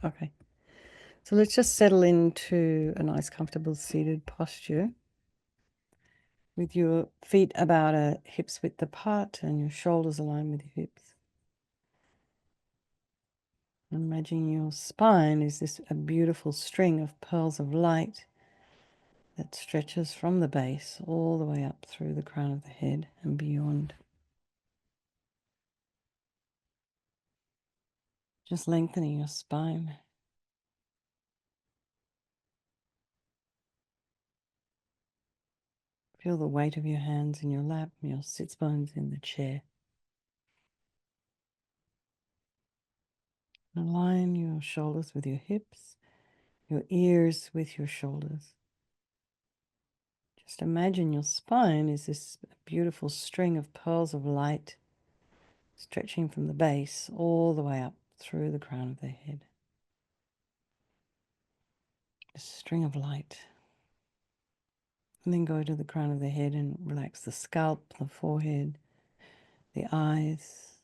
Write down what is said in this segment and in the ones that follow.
Okay. So let's just settle into a nice, comfortable seated posture with your feet about a hips width apart and your shoulders aligned with your hips. Imagine your spine is a beautiful string of pearls of light that stretches from the base all the way up through the crown of the head and beyond. Just lengthening your spine. Feel the weight of your hands in your lap, your sits bones in the chair. Align your shoulders with your hips, your ears with your shoulders. Just imagine your spine is this beautiful string of pearls of light stretching from the base all the way up through the crown of the head. A string of light. And then go to the crown of the head and relax the scalp, the forehead, the eyes,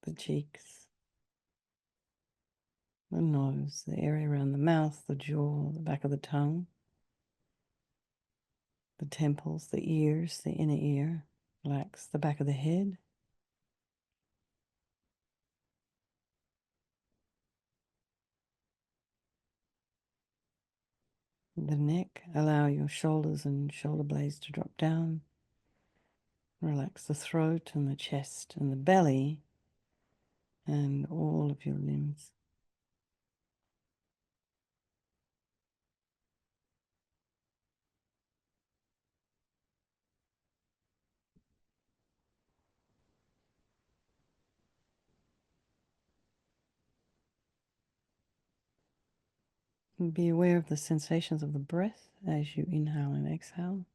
the cheeks, the nose, the area around the mouth, the jaw, the back of the tongue, the temples, the ears, the inner ear. Relax the back of the head. The neck. Allow your shoulders and shoulder blades to drop down. Relax the throat and the chest and the belly and all of your limbs. And be aware of the sensations of the breath as you inhale and exhale.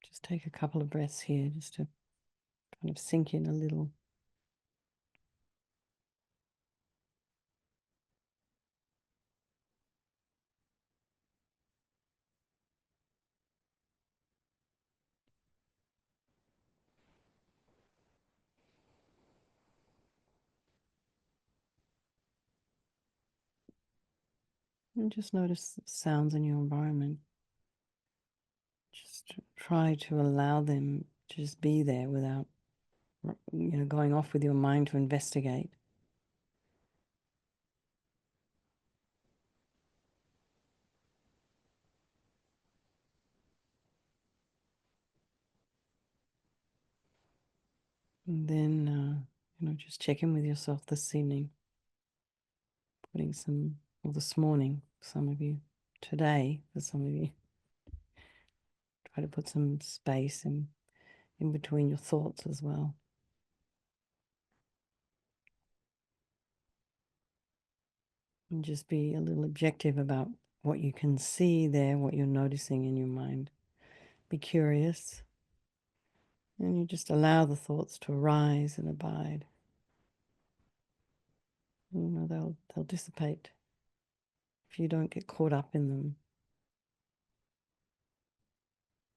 Just take a couple of breaths here just to kind of sink in a little. And just notice the sounds in your environment. Just try to allow them to just be there without, going off with your mind to investigate. And then, just check in with yourself this evening. Putting some, or this morning, some of you, today, for some of you. Try to put some space in between your thoughts as well. And just be a little objective about what you can see there, what you're noticing in your mind. Be curious. And you just allow the thoughts to arise and abide. They'll dissipate if you don't get caught up in them.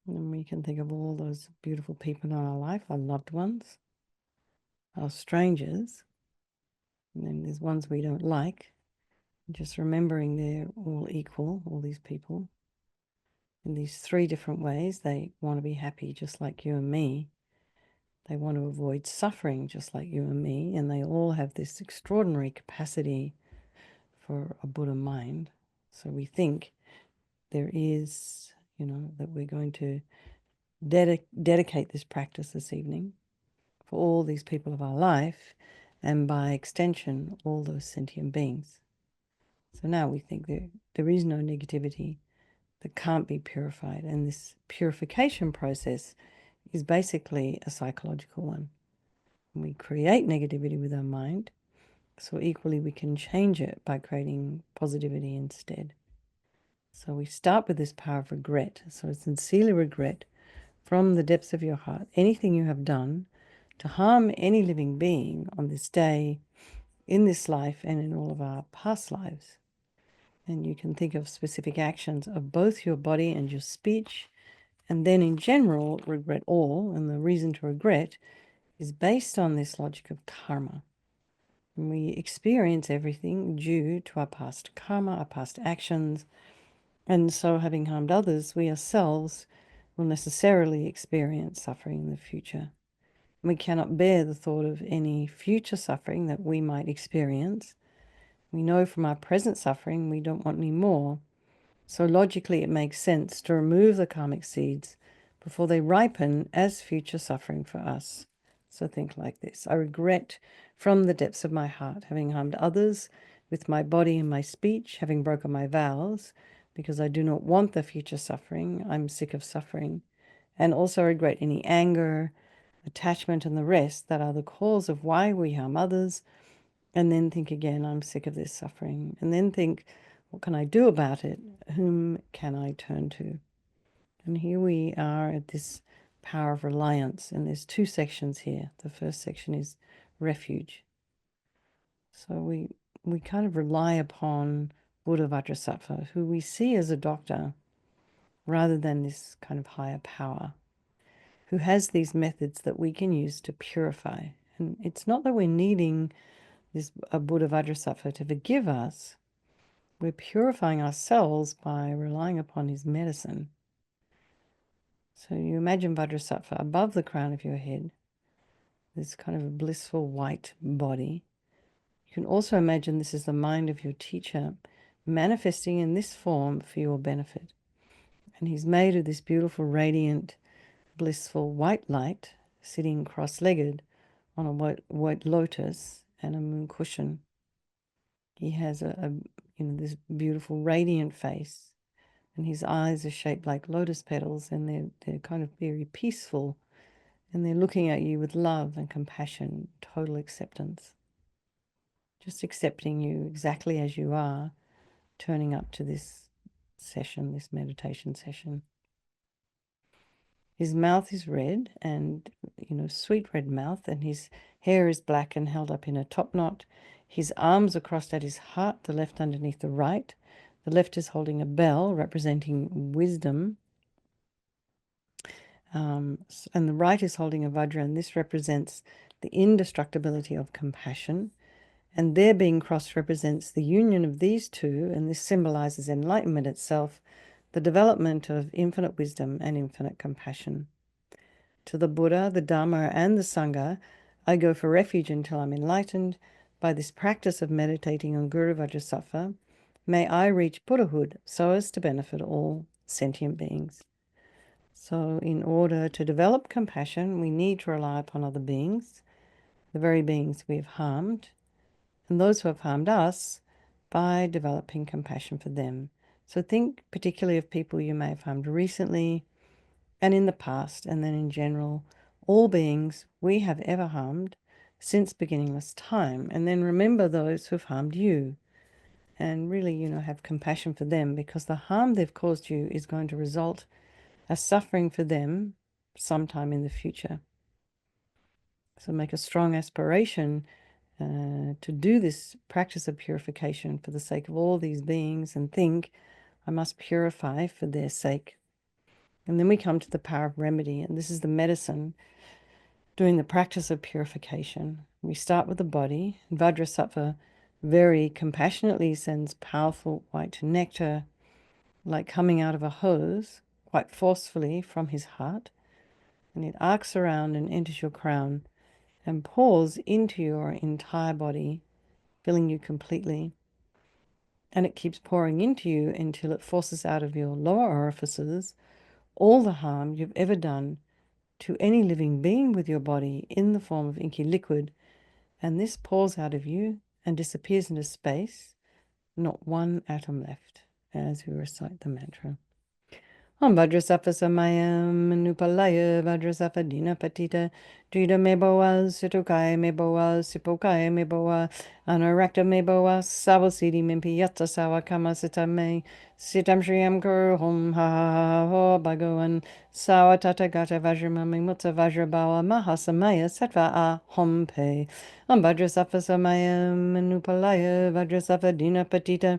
And we can think of all those beautiful people in our life, our loved ones, our strangers, and then there's ones we don't like. Just remembering they're all equal, all these people. In these three different ways, they want to be happy just like you and me. They want to avoid suffering just like you and me. And they all have this extraordinary capacity for a Buddha mind. So we think there is, that we're going to dedicate this practice this evening for all these people of our life, and by extension, all those sentient beings. So now we think there is no negativity that can't be purified, and this purification process is basically a psychological one. We create negativity with our mind, so equally we can change it by creating positivity instead. So we start with this power of regret. So sincerely regret from the depths of your heart anything you have done to harm any living being on this day, in this life, and in all of our past lives. And you can think of specific actions of both your body and your speech, and then in general regret all. And the reason to regret is based on this logic of karma. And we experience everything due to our past karma, our past actions, and so having harmed others, we ourselves will necessarily experience suffering in the future. We cannot bear the thought of any future suffering that we might experience. We know from our present suffering we don't want any more. So logically it makes sense to remove the karmic seeds before they ripen as future suffering for us. So think like this. I regret from the depths of my heart having harmed others with my body and my speech, having broken my vows, because I do not want the future suffering. I'm sick of suffering. And also regret any anger, attachment, and the rest that are the cause of why we harm others. And then think again, I'm sick of this suffering. And then think, what can I do about it? Whom can I turn to? And here we are at this power of reliance. And there's two sections here. The first section is refuge. So we kind of rely upon Buddha Vajrasattva, who we see as a doctor rather than this kind of higher power, who has these methods that we can use to purify. And it's not that we're needing this Buddha Vajrasattva to forgive us. We're purifying ourselves by relying upon his medicine. So you imagine Vajrasattva above the crown of your head, this kind of a blissful white body. You can also imagine this is the mind of your teacher manifesting in this form for your benefit. And he's made of this beautiful, radiant, blissful white light, sitting cross-legged on a white lotus and a moon cushion. He has this beautiful, radiant face, and his eyes are shaped like lotus petals, and they're kind of very peaceful, and they're looking at you with love and compassion, total acceptance. Just accepting you exactly as you are, turning up to this session, this meditation session. His mouth is red and, sweet red mouth, and his hair is black and held up in a top knot. His arms are crossed at his heart, the left underneath the right. The left is holding a bell representing wisdom. And the right is holding a vajra, and this represents the indestructibility of compassion. And their being crossed represents the union of these two, and this symbolizes enlightenment itself, the development of infinite wisdom and infinite compassion. To the Buddha, the Dharma, and the Sangha, I go for refuge until I'm enlightened. By this practice of meditating on Guru Vajrasattva, may I reach Buddhahood so as to benefit all sentient beings. So in order to develop compassion, we need to rely upon other beings, the very beings we have harmed, and those who have harmed us, by developing compassion for them. So think particularly of people you may have harmed recently and in the past, and then in general, all beings we have ever harmed since beginningless time. And then remember those who've harmed you, and really, have compassion for them, because the harm they've caused you is going to result as suffering for them sometime in the future. So make a strong aspiration to do this practice of purification for the sake of all these beings, and think, I must purify for their sake. And then we come to the power of remedy, and this is the medicine doing the practice of purification. We start with the body. Vajrasattva very compassionately sends powerful white nectar, like coming out of a hose, quite forcefully from his heart, and it arcs around and enters your crown and pours into your entire body, filling you completely. And it keeps pouring into you until it forces out of your lower orifices all the harm you've ever done to any living being with your body in the form of inky liquid. And this pours out of you and disappears into space, not one atom left, as we recite the mantra. Om Vajrasattva Samayam Nupalaya Vajrasattva Dina Patita Drita Meboa Situkaya Meboa Sipokaya Meboa Anarakta Meboa Savasidi Mimpi Yatta Sawa Kama Sitame Sitam Shriyam Kuru Hom Ha Ha Ho Bhagavan Sawa Tata Gata Vajramami Mutta Vajrabawa Mahasamaya Sattva A Hom Pe Om Vajrasattva Samayam Nupalaya Vajrasattva Dina Patita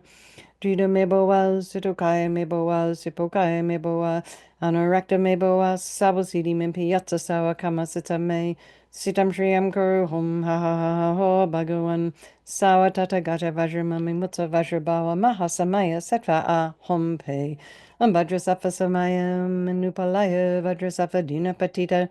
Drita Meboa, Situkaya Meboa, Sipokaya Meboa, Anorakta me boa sabosidi mimpi yatsa sawa kamasita me. Sitam Shriyam Guru Hum Ha Ha Ha Ha Ho Bhagawan Sawa Tata Gata Vajramami Mutta Vajrabawa Mahasamaya Sattva A Hum Pe Vajrasafa Samayam Manupalaya Vajrasafa Dina Patita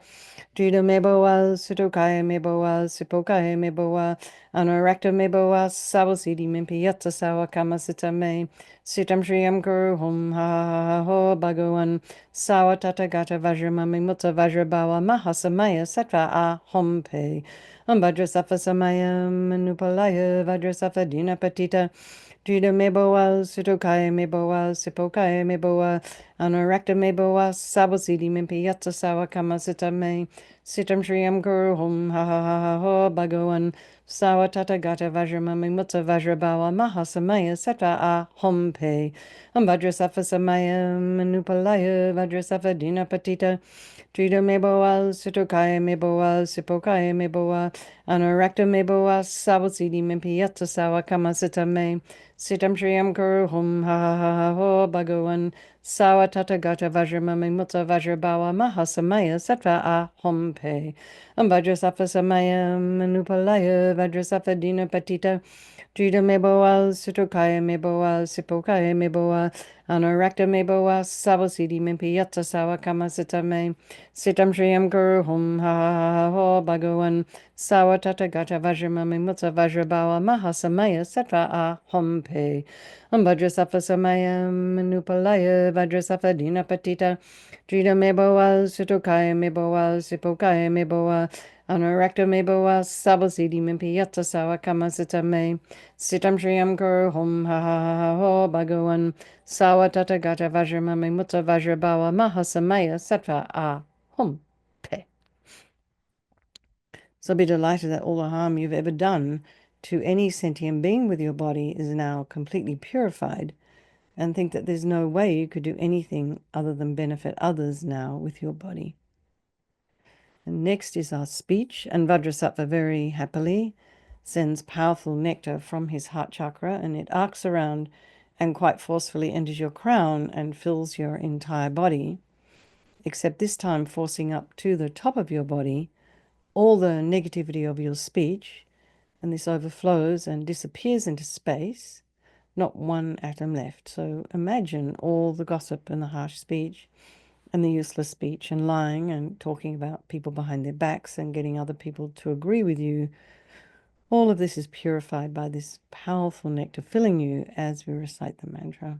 Jida Meboa Sutokaya Meboa Sipokaya Meboa Anorakta Meboa Sabosidi Mimpi Yatsa Sawa Kamasita Me Sitam Shriyam Guru Hum Ha Ha Ha Ha Ho Bhagawan Sawa Tata Gata Vajramami Mutta Vajrabawa Mahasamaya Sattva A Hum Pe Vajrasafa Samayam Manupalaya Vajrasafa Dina Patita Jida Meboa Sutokaya Meboa Sipokaya Meboa Anorakta Meboa Sabosidi Mimpi Yatsa Sawa Kamasita Me Sitam Shriyam Guru Hum Ha Ha Ha Ha Ho Bhagawan Sawa Tata Gata Vajramami Mutta Vajrabawa Mahasamaya Sattva A Hum Pe Vajrasafa Samayam Manupalaya Vajrasafa Dina Patita Trida meboa, sitokaya meboa, sipokaya meboa, anorakta meboa, sabosidi mimpiata sawa kamasita me, sitam shriyam kuru hum ha ha ha ha ho bhagawan, sawa tata gata vajramami mutta vajrabawa mahasamaya sattva a hum pe, vajrasafa samaya manupalaya, vajrasafa dina patita, Jida meboa, sitokaya meboa, sipokaya meboa, anorakta meboa, sabosidi mimpiyata sawa kamasita me, sitam shriyam guru hum ha ha ha ha ho bhagawan, sawa tata gata vajramami mutta vajrabawa mahasamaya sattva a hum pe, vajrasafa samaya manupalaya, vajrasafa dina patita, Jida meboa, sitokaya meboa, sipokaya meboa, anorakta meboa, sabosidi mimpiyata sawa kamasita me, Sitam Shriyam Guru Hum Ha Ha Ha Ha Ho Bhagawan Sawa Tata Gata Vajramami Mutta Vajrabawa Mahasamaya Sattva A Hum Pe. So be delighted that all the harm you've ever done to any sentient being with your body is now completely purified, and think that there's no way you could do anything other than benefit others now with your body. And next is our speech, and Vajrasattva very happily sends powerful nectar from his heart chakra, and it arcs around and quite forcefully enters your crown and fills your entire body, except this time forcing up to the top of your body all the negativity of your speech, and this overflows and disappears into space, not one atom left. So imagine all the gossip and the harsh speech and the useless speech and lying and talking about people behind their backs and getting other people to agree with you. All of this is purified by this powerful nectar filling you as we recite the mantra.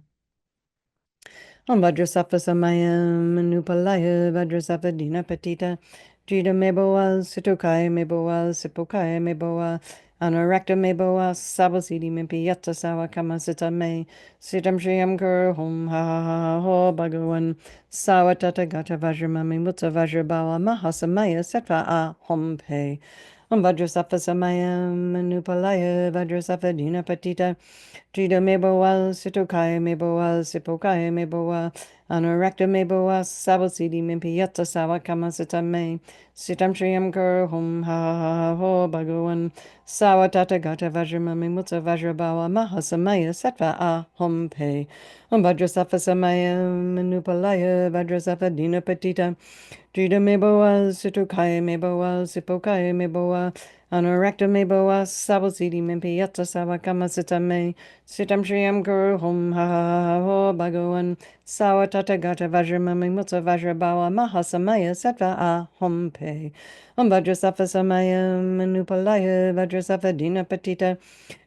Om Vajrasattva Samayam Manupalaya Vajrasattva Dina Patita Jida Meboa Sitokaya Meboa Sipokaya Meboa Anorakta Meboa Sabosidi Mimpi Yatsa Sawa Kamasita Me Sitam Shriyam Guru Hum Ha Ha Ha Ho Bhagawan Sawa Tata Gata Vajramami Mutta Vajrabawa Mahasamaya Sattva A Hum Pe Om Vajrasattva Samayam Manupalaya Vajrasattva Dina Patita Jida meboa, sitokaya meboa, sipokaya meboa, anorakta meboa, sabosidi mimpiyata sawa kamasita me, sitam shriyam guru hum ha ha ha ho bhagawan, sawa tata gata vajramami mutta vajrabawa mahasamaya sattva a hum pe, vajrasattva samaya manupalaya, vajrasattva dina patita, Jida meboa, sitokaya meboa, sipokaya meboa, anorakta meboa, sabosidi mimpiyata sawa kamasita me, sitam shriyam guru hum ha ha ha ha ho bhagawan, sawa tata gata vajramami mutta vajrabawa mahasamaya sattva a hum pe, vajrasattva samaya manupalaya, vajrasattva dina patita,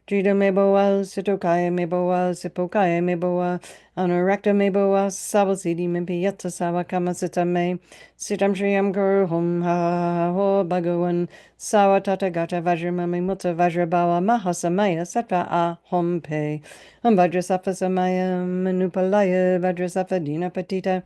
Jida meboa, sitokaya meboa, sipokaya meboa, anorakta meboa, sabosidi mimpiyata sawa kamasita me, sitam shriyam guru hum ha ha ha ha ho bhagawan, sawa tata gata vajramami mutta vajrabawa mahasamaya sattva a hum pe, vajrasattva samaya manupalaya, vajrasattva dina patita,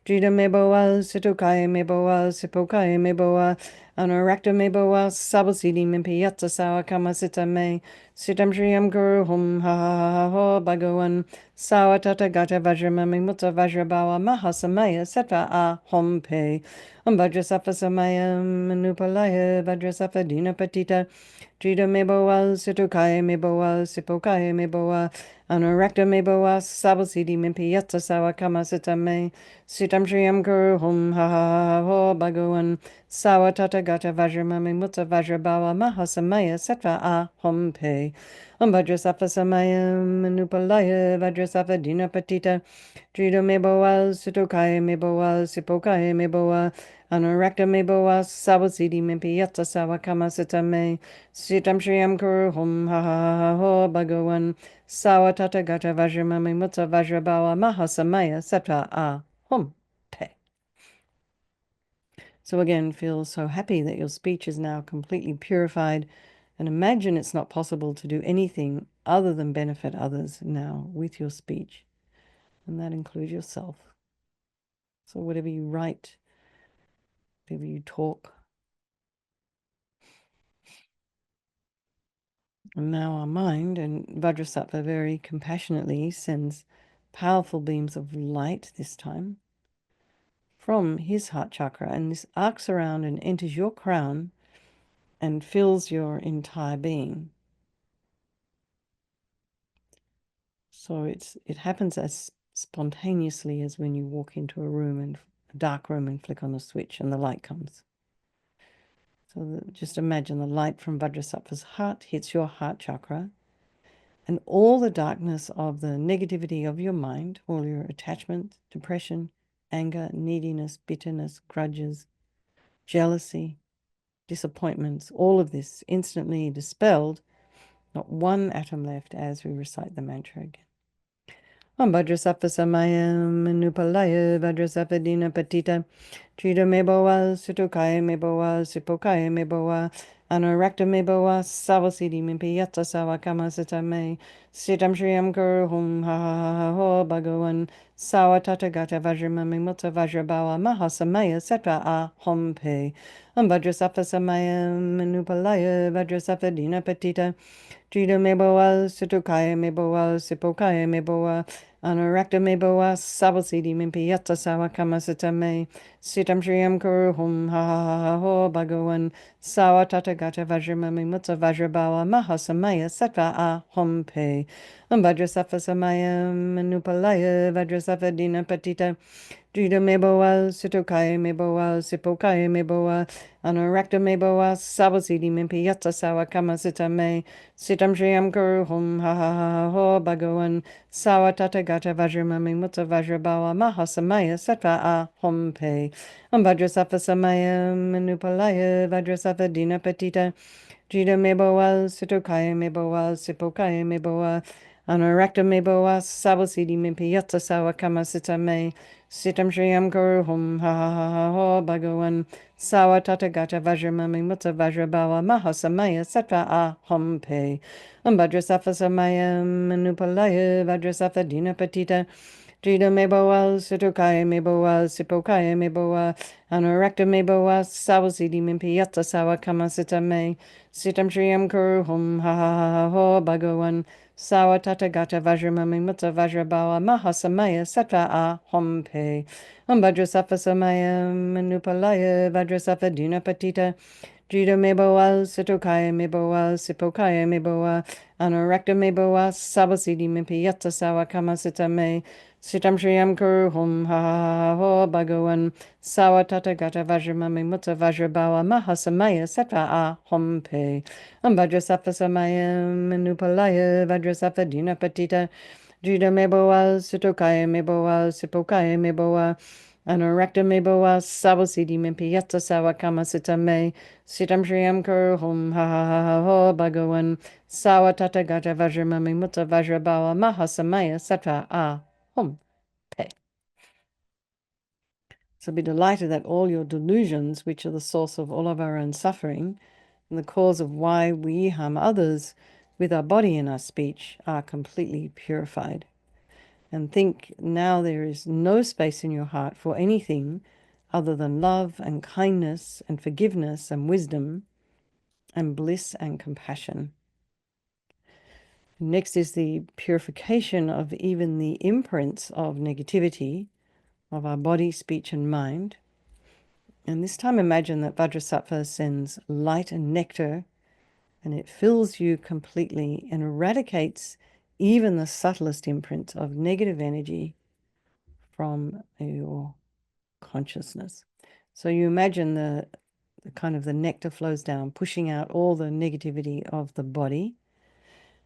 Jida meboa, sitokaya meboa, sipokaya meboa, Anurakta me bawa sabasidi mimpi yatsa sawa kama sita me. Sitam shriyam guru hum ha ha ha ho bhagavan. Sawa tata gata vajramami mutta vajrabawa mahasamaya sattva a hom pe. Vajrasattva samayam manupalaya vajrasattva dinapatita. Jida meboa, situkaya meboa, sipokaya meboa, anurakta meboa, sabasidi mimpi yatsa sawa kama sita me. Sitam shriyam guru hum ha ha ha ho bhagavan. Sawa tata gata vajramami mutta vajrabawa mahasamaya sattva a hom pe. Vajrasattva samayam manupalaya vajrasattva dinapatita. Jida meboa, situkaya meboa, sipokaya meboa, anurakta meboa, sabasidi mimpi yatsa sawa kama sita me. Sitam Shriyam Kuru Hum Ha Ha Ha Ho Bhagavan Sawa Tata Gata Vajramami Mutta Vajrabawa Mahasamaya Sattva A Hum Te. So again, feel so happy that your speech is now completely purified, and imagine it's not possible to do anything other than benefit others now with your speech, and that includes yourself. So whatever you write, whatever you talk. And now our mind, and Vajrasattva very compassionately sends powerful beams of light this time from his heart chakra, and this arcs around and enters your crown and fills your entire being. So it happens as spontaneously as when you walk into a dark room and flick on a switch and the light comes. So just imagine the light from Vajrasattva's heart hits your heart chakra, and all the darkness of the negativity of your mind, all your attachment, depression, anger, neediness, bitterness, grudges, jealousy, disappointments, all of this instantly dispelled, not one atom left as we recite the mantra again. Om Vajrasattva Samayam Nupalaya Vajrasattva Dina Patita Trida Meboa Sutukaya Meboa Sipokaya Meboa Anurakta Meboa Savasidi Mimpi Yatsa Sawakama Sita Me Sitam Shriyam Guru Hum Ha Ha Ha Ha Ho Bhagavan Sawa Tata Gata Vajramami Mutta Vajrabawa Mahasamaya Sattva A Hom Pe Om Vajrasattva Samayam Nupalaya Vajrasattva Dina Patita Trida Meboa Sutukaya Meboa Sipokaya Meboa Anurakta meboa sabasidi mimpi yatsa sawa kama sita me sitam shriyam kuru hum ha ha ha ha ho bhagavan sawa tata gata vajramami mutta vajrabawa mahasamaya sattva a hom pe vajrasattva samayam manupalaya vajrasattva dina patita Jida meboa, sitokaya meboa, sipokaya meboa, anurakta meboa, sabasidi mimpi yatsa sawa kama sita me, sitam shriyam kuru hum ha ha ha ha ho bhagavan, sawa tata gata vajramami mutta vajrabawa mahasamaya sattva a hom pe, vajrasattva samaya manupalaya, vajrasattva dina patita, Jida meboa, sitokaya meboa, sipokaya meboa, anurakta meboa, sabasidi mimpi yatsa sawa kama sita me, Sitam Shriyam Guru Hum Ha Ha Ha Ha Ho Bhagavan Sawa Tata Gata Vajramami Mutta Vajrabawa Mahasamaya Sattva A Hom Pe Vajrasattva Samaya Manupalaya Vajrasattva Dina Patita Jida Meboa Situkaya Meboa Sipokaya Meboa Anurakta Meboa Sawasidi Mimpi Yatsa Sawa Kama Sita Me Sitam Shriyam Guru Hum Ha Ha Ha Ha Ho Bhagavan Sawa Tata Gata Vajramami Mutta Vajrabawa Mahasamaya Sattva A Hom Pe Vajrasattva Samaya Manupalaya Vajrasattva Dina Patita Jida Meboa Situkaya Meboa Sipokaya Meboa Anurakta Meboa Sabasidi Mimpi Yatsa Sawa Kama Sita Me Sitam Shriyam Kuru Hum Ha Ha Ha Ho Bhagavan Sawa Tata Gata Vajramami Mutta Vajrabawa Mahasamaya Sattva A Hom Pe Vajrasattva Samaya Manupalaya Vajrasattva Dina Patita Jida Meboa Sitokaya Meboa Sipokaya Meboa Anurakta Meboa Sabasidi Mimpi Yatsa Sawa Kama Sita Me Sitam Shriyam Kuru Hum Ha Ha Ha Ha Ho Bhagavan Sawa Tata Gata Vajramami Mutta Vajrabawa Mahasamaya Sattva A Hom Pe. So be delighted that all your delusions, which are the source of all of our own suffering and the cause of why we harm others with our body and our speech, are completely purified. And think now there is no space in your heart for anything other than love and kindness and forgiveness and wisdom and bliss and compassion. Next is the purification of even the imprints of negativity of our body, speech, and mind. And this time imagine that Vajrasattva sends light and nectar, and it fills you completely and eradicates even the subtlest imprints of negative energy from your consciousness. So you imagine the kind of the nectar flows down, pushing out all the negativity of the body.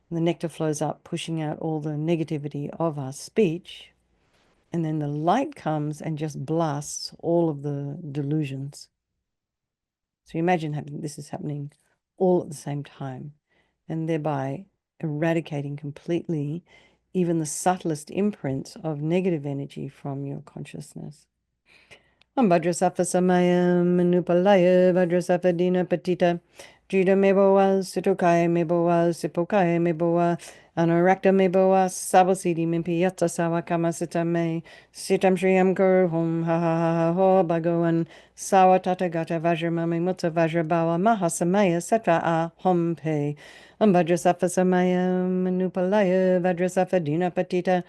And the nectar flows up, pushing out all the negativity of our speech. And then the light comes and just blasts all of the delusions. So you imagine this is happening all at the same time, and thereby eradicating completely even the subtlest imprints of negative energy from your consciousness. Vajrasattva samayam manupalaya Vajrasattva dina patita Jida meboa Sitokaya meboa Sipokaya meboa Anorakta meboa Sabasidi mimpiyata sawakama sitame Sitam shriyam guru hum ha ha ha ha ho bhagavan Sawatata gata vajramami mutta vajrabawa mahasamaya satra a hom pe Vajrasattva samayam manupalaya Vajrasattva dina patita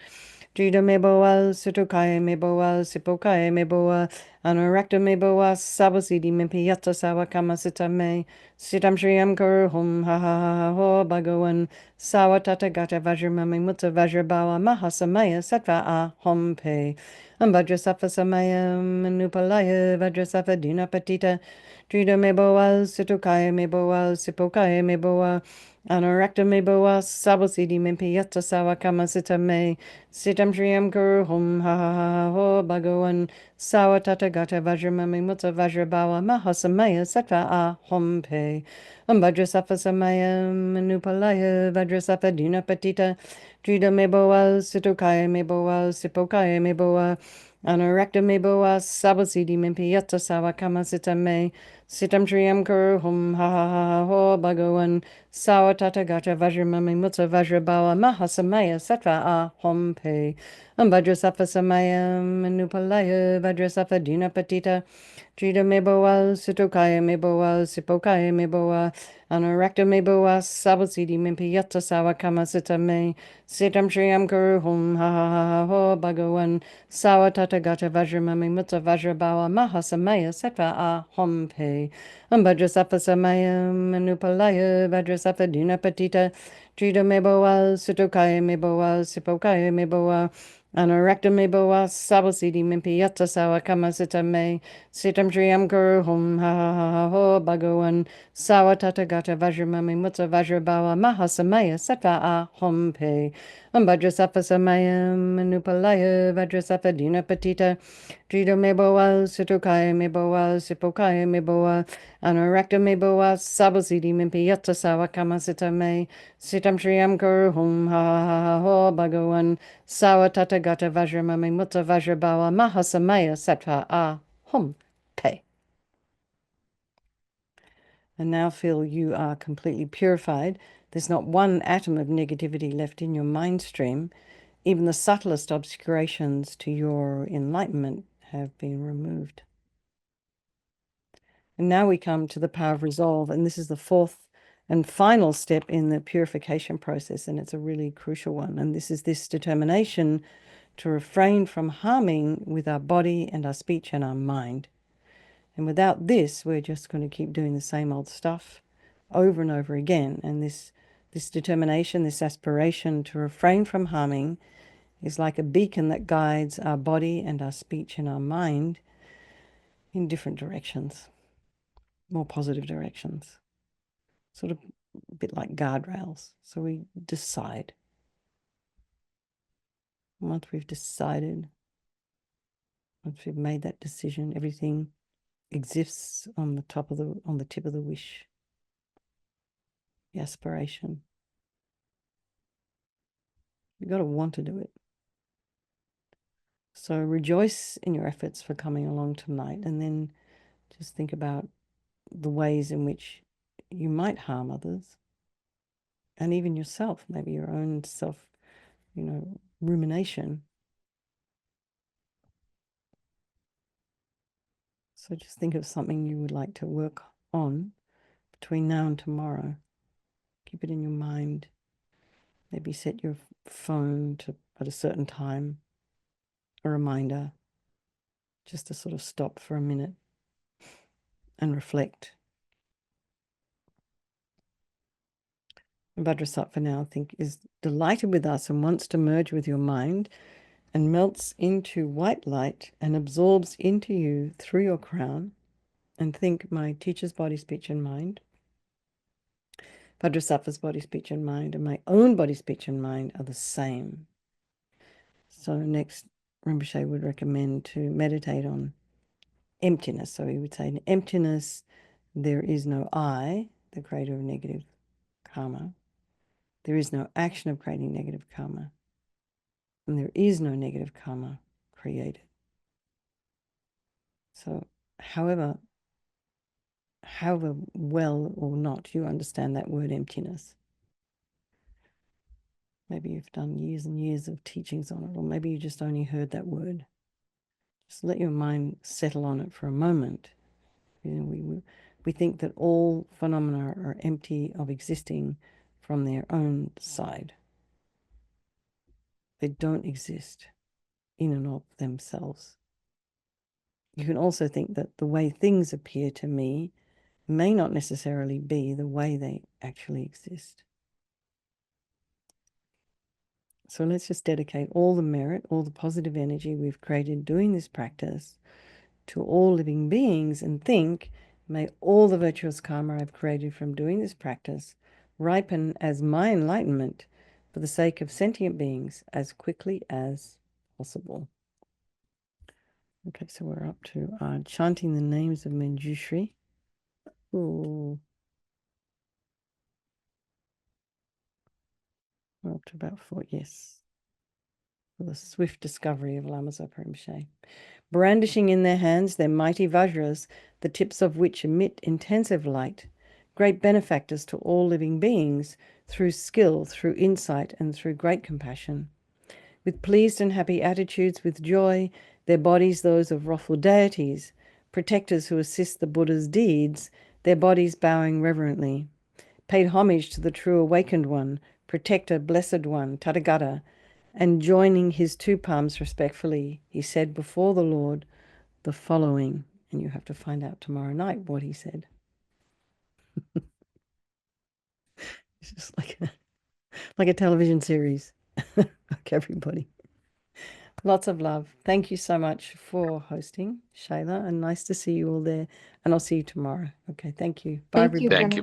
Jida meboa Sitokaya meboa Sipokaya meboa Anorakta meboa Sabasidi mimpiyata sawakama sitame Sitam shriyam guru hum ha ha ha ha ho bhagavan Sawatata gata vajramami mutta vajrabawa mahasamaya sattva a hom pe Vajrasattva samaya manupalaya Vajrasattva dina patita Drida meboa Situkaya meboa Sipokaya meboa Anorakta meboa Sabasidi mimpiyata sawakama sitame Sitam shriyam guru hum ha ha ha ha ho bhagavan Sawatata gata vajramami mutta vajrabawa mahasamaya sattva a hom pe Vajrasattva samaya manupalaya Vajrasattva dina patita Drida meboa Situkaya meboa Sipokaya meboa Anorakta meboa Sabasidi mimpiyata sawakama sitame Sitam shriyam guru hum ha ha ha ha ho bhagavan Sawatata gata vajramami mutta vajrabawa mahasamaya sattva a hom pe Vajrasattva samaya manupalaya Vajrasattva dina patita Drida meboa Sitokaya meboa Sipokaya meboa Anorakta meboa Sabasidi mimpiyata sawakama sitame Sitam shriyam guru hum ha ha ha ha ho bhagavan Sawatata gata vajramami mutta vajrabawa mahasamaya sattva a hom pe Vajrasattva samaya manupalaya Vajrasattva dina patita Drida meboa Sitokaya meboa Sipokaya meboa Anorakta meboa Sabasidi mimpiyata sawakama sitame Sitam shriyam guru hum ha ha ha ha ho bhagavan Sawatata gata vajramami mutta vajrabawa mahasamaya sattva a hom pe Vajrasattva samaya manupalaya Vajrasattva dina patita Drida meboa Sitokaya meboa Sipokaya meboa Anorakta meboa Sabasidi mimpiyata sawakama sitame Sitam shriyam guru hum ha ha ha ha ho bhagavan Sawatata gata vajramami mutta vajrabawa mahasamaya sattva a hom pe. And now feel you are completely purified. There's not one atom of negativity left in your mind stream. Even the subtlest obscurations to your enlightenment have been removed. And now we come to the power of resolve, and this is the fourth and final step in the purification process, and it's a really crucial one. And this is this determination to refrain from harming with our body and our speech and our mind. And without this, we're just going to keep doing the same old stuff over and over again. And this determination, this aspiration to refrain from harming is like a beacon that guides our body and our speech and our mind in different directions, more positive directions, sort of a bit like guardrails. So we decide. Once we've decided, once we've made that decision, everything exists on the tip of the wish, the aspiration. You've got to want to do it. So rejoice in your efforts for coming along tonight, and then just think about the ways in which you might harm others and even yourself, maybe your own self, rumination. So just think of something you would like to work on between now and tomorrow. Keep it in your mind. Maybe set your phone to at a certain time, a reminder, just to sort of stop for a minute and reflect. Vajrasattva now, I think, is delighted with us and wants to merge with your mind and melts into white light and absorbs into you through your crown. And think, my teacher's body, speech, and mind, Vajrasattva's body, speech, and mind, and my own body, speech, and mind are the same. So next, Rinpoche would recommend to meditate on emptiness. So he would say, in emptiness, there is no I, the creator of negative karma. There is no action of creating negative karma. And there is no negative karma created. So however well or not you understand that word emptiness, maybe you've done years and years of teachings on it, or maybe you just only heard that word. Just let your mind settle on it for a moment. You know, we think that all phenomena are empty of existing from their own side. They don't exist in and of themselves. You can also think that the way things appear to me may not necessarily be the way they actually exist. So let's just dedicate all the merit, all the positive energy we've created doing this practice to all living beings and think, may all the virtuous karma I've created from doing this practice ripen as my enlightenment for the sake of sentient beings as quickly as possible. Okay, so we're up to chanting the names of Manjushri. Ooh. We're up to about 4, yes. For the swift discovery of Lama Zopa Rinpoche. Brandishing in their hands their mighty vajras, the tips of which emit intensive light, great benefactors to all living beings, through skill, through insight, and through great compassion. With pleased and happy attitudes, with joy, their bodies those of wrathful deities, protectors who assist the Buddha's deeds, their bodies bowing reverently, paid homage to the true awakened one, protector, blessed one, Tathagata, and joining his 2 palms respectfully, he said before the Lord the following, and you have to find out tomorrow night what he said. It's just like a television series. Okay, everybody. Lots of love. Thank you so much for hosting, Shayla, and nice to see you all there. And I'll see you tomorrow. Okay, thank you. Bye, everybody. Thank you.